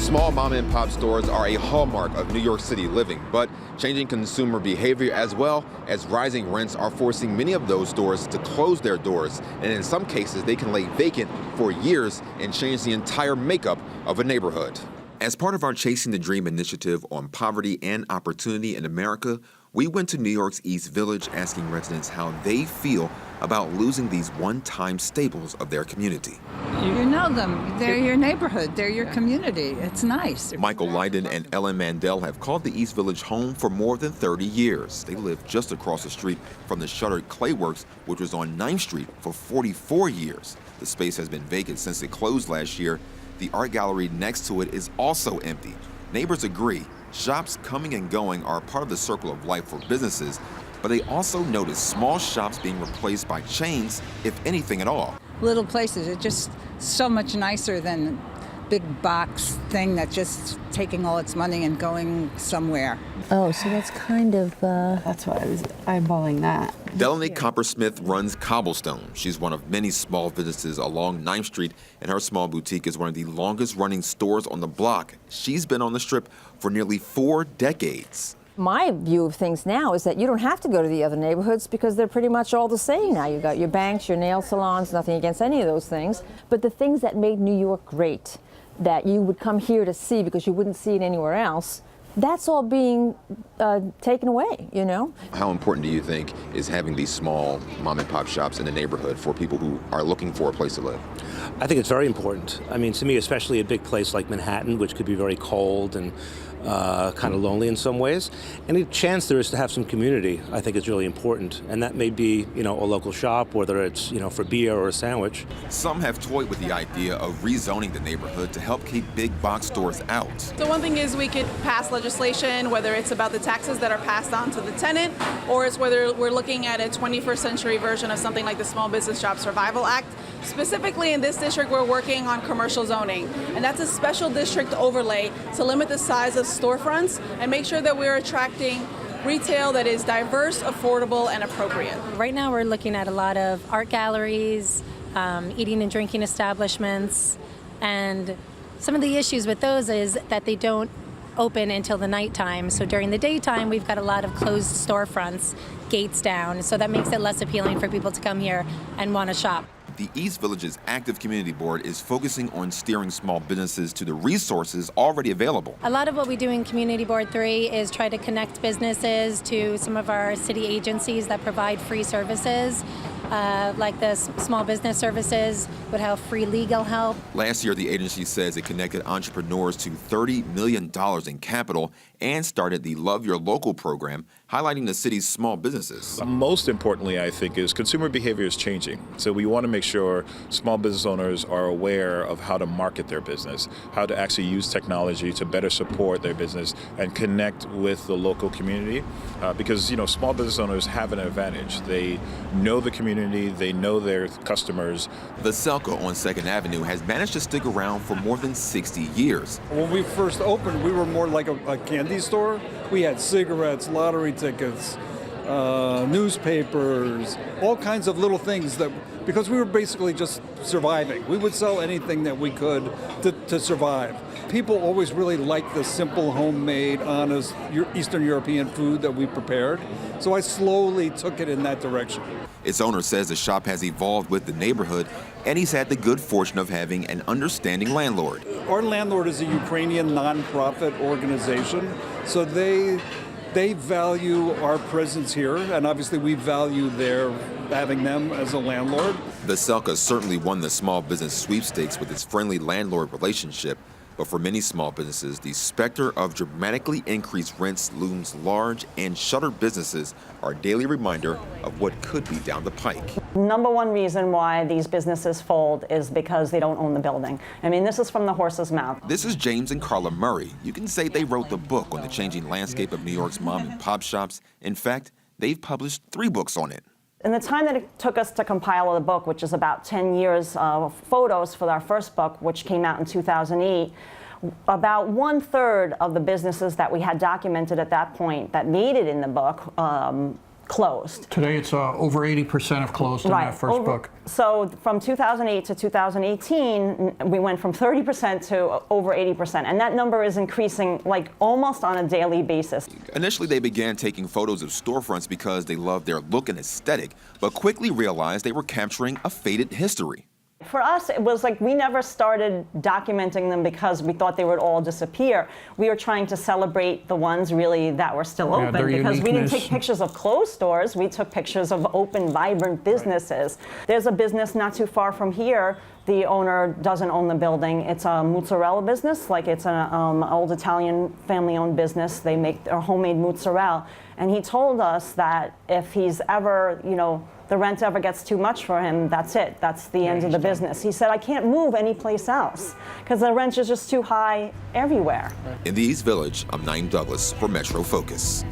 Small mom and pop stores are a hallmark of New York City living, but changing consumer behavior as well as rising rents are forcing many of those stores to close their doors. And in some cases, they can lay vacant for years and change the entire makeup of a neighborhood. As part of our Chasing the Dream initiative on poverty and opportunity in America, we went to New York's East Village asking residents how they feel about losing these one-time staples of their community. You know them. They're your neighborhood. They're your community. It's nice. Michael Leiden and Ellen Mandel have called the East Village home for more than 30 years. They live just across the street from the shuttered Clay Works, which was on 9th Street for 44 years. The space has been vacant since it closed last year. The art gallery next to it is also empty. Neighbors agree. Shops coming and going are part of the circle of life for businesses, but they also notice small shops being replaced by chains, if anything at all. Little places are just so much nicer than big box thing that's just taking all its money and going somewhere. Oh, so that's kind of... That's why I was eyeballing that. Delaney Coppersmith runs Cobblestone. She's one of many small businesses along 9th Street, and her small boutique is one of the longest-running stores on the block. She's been on the Strip for nearly 4 decades. My view of things now is that you don't have to go to the other neighborhoods because they're pretty much all the same now. You've got your banks, your nail salons, nothing against any of those things. But the things that made New York great, that you would come here to see because you wouldn't see it anywhere else, that's all being taken away, you know? How important do you think is having these small mom and pop shops in the neighborhood for people who are looking for a place to live? I think it's very important. I mean, to me, especially a big place like Manhattan, which could be very cold and kind of lonely in some ways. Any chance there is to have some community, I think is really important. And that may be, you know, a local shop, whether it's, you know, for beer or a sandwich. Some have toyed with the idea of rezoning the neighborhood to help keep big box stores out. So one thing is we could pass legislation, whether it's about the taxes that are passed on to the tenant, or it's whether we're looking at a 21st century version of something like the Small Business Shop Survival Act. Specifically in this district, we're working on commercial zoning, and that's a special district overlay to limit the size of storefronts and make sure that we're attracting retail that is diverse, affordable, and appropriate. Right now we're looking at a lot of art galleries, eating and drinking establishments, and some of the issues with those is that they don't open until the nighttime. So during the daytime, we've got a lot of closed storefronts, gates down, so that makes it less appealing for people to come here and want to shop. The East Village's Active Community Board is focusing on steering small businesses to the resources already available. A lot of what we do in Community Board 3 is try to connect businesses to some of our city agencies that provide free services, like the Small Business Services would have free legal help. Last year, the agency says it connected entrepreneurs to $30 million in capital and started the Love Your Local program, highlighting the city's small businesses. Most importantly, I think, is consumer behavior is changing. So we want to make sure small business owners are aware of how to market their business, how to actually use technology to better support their business and connect with the local community. Because, you know, small business owners have an advantage. They know the community, they know their customers. The Selco on 2nd Avenue has managed to stick around for more than 60 years. When we first opened, we were more like a candy store. We had cigarettes, lottery tickets, newspapers, all kinds of little things that, because we were basically just surviving. We would sell anything that we could to survive. People always really liked the simple, homemade, honest Eastern European food that we prepared. So I slowly took it in that direction. Its owner says the shop has evolved with the neighborhood, and he's had the good fortune of having an understanding landlord. Our landlord is a Ukrainian nonprofit organization, so they value our presence here, and obviously we value having them as a landlord. The Selco certainly won the small business sweepstakes with its friendly landlord relationship, but for many small businesses, the specter of dramatically increased rents looms large, and shuttered businesses are a daily reminder of what could be down the pike. Number one reason why these businesses fold is because they don't own the building. I mean, this is from the horse's mouth. This is James and Carla Murray. You can say they wrote the book on the changing landscape of New York's mom and pop shops. In fact, they've published 3 books on it. In the time that it took us to compile the book, which is about 10 years of photos for our first book, which came out in 2008, about 1/3 of the businesses that we had documented at that point that made it in the book closed. Today it's over 80% have closed in that first book. So from 2008 to 2018, we went from 30% to over 80%. And that number is increasing like almost on a daily basis. Initially, they began taking photos of storefronts because they loved their look and aesthetic, but quickly realized they were capturing a faded history. For us, it was like we never started documenting them because we thought they would all disappear. We were trying to celebrate the ones really that were still open, because we didn't take pictures of closed stores. We took pictures of open, vibrant businesses. There's a business not too far from here. The owner doesn't own the building. It's a mozzarella business, like it's an old Italian family-owned business. They make their homemade mozzarella. And he told us that if he's ever, the rent ever gets too much for him, that's it. That's the end of the business. He said, I can't move anyplace else because the rent is just too high everywhere. In the East Village, I'm Naeem Douglas for Metro Focus.